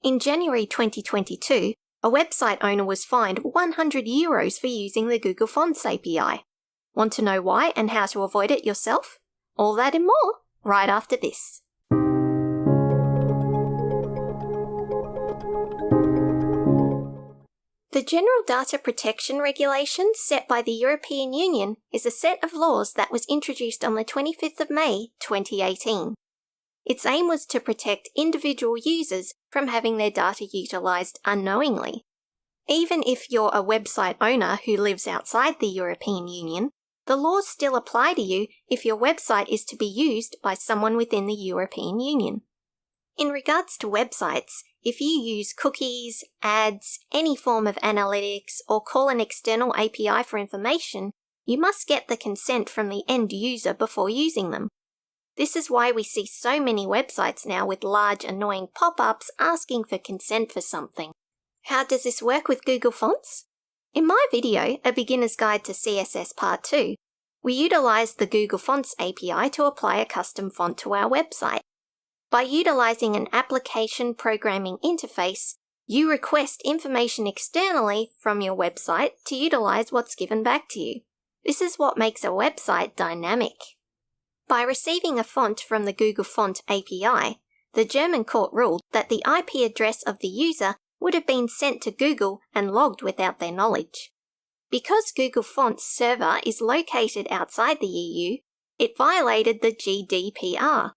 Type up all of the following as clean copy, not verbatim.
In January 2022, a website owner was fined €100 for using the Google Fonts API. Want to know why and how to avoid it yourself? All that and more, right after this. The General Data Protection Regulations set by the European Union is a set of laws that was introduced on the 25th of May 2018. Its aim was to protect individual users from having their data utilised unknowingly. Even if you're a website owner who lives outside the European Union, the laws still apply to you if your website is to be used by someone within the European Union. In regards to websites, if you use cookies, ads, any form of analytics, or call an external API for information, you must get the consent from the end user before using them. This is why we see so many websites now with large annoying pop-ups asking for consent for something. How does this work with Google Fonts? In my video, A Beginner's Guide to CSS Part 2, we utilised the Google Fonts API to apply a custom font to our website. By utilising an application programming interface, you request information externally from your website to utilise what's given back to you. This is what makes a website dynamic. By receiving a font from the Google Font API, the German court ruled that the IP address of the user would have been sent to Google and logged without their knowledge. Because Google Fonts server is located outside the EU, it violated the GDPR,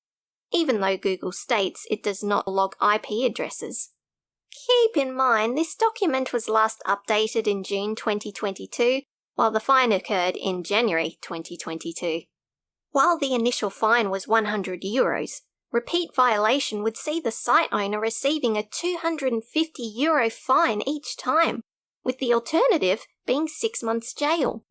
even though Google states it does not log IP addresses. Keep in mind, this document was last updated in June 2022, while the fine occurred in January 2022. While the initial fine was €100, repeat violation would see the site owner receiving a €250 fine each time, with the alternative being 6 months jail.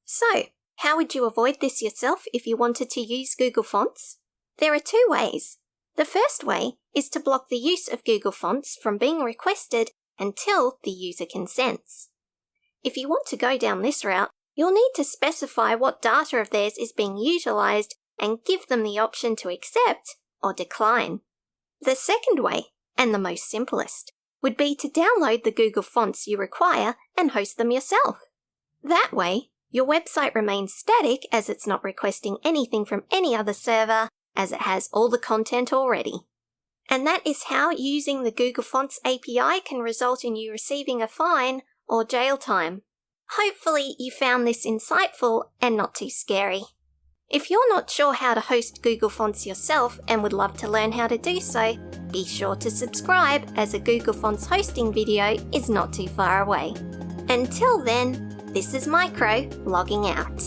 So, how would you avoid this yourself if you wanted to use Google Fonts? There are two ways. The first way is to block the use of Google Fonts from being requested until the user consents. If you want to go down this route, you'll need to specify what data of theirs is being utilised and give them the option to accept or decline. The second way, and the most simplest, would be to download the Google Fonts you require and host them yourself. That way, your website remains static as it's not requesting anything from any other server, as it has all the content already. And that is how using the Google Fonts API can result in you receiving a fine or jail time. Hopefully you found this insightful and not too scary. If you're not sure how to host Google Fonts yourself and would love to learn how to do so, be sure to subscribe as a Google Fonts hosting video is not too far away. Until then, this is Micro logging out.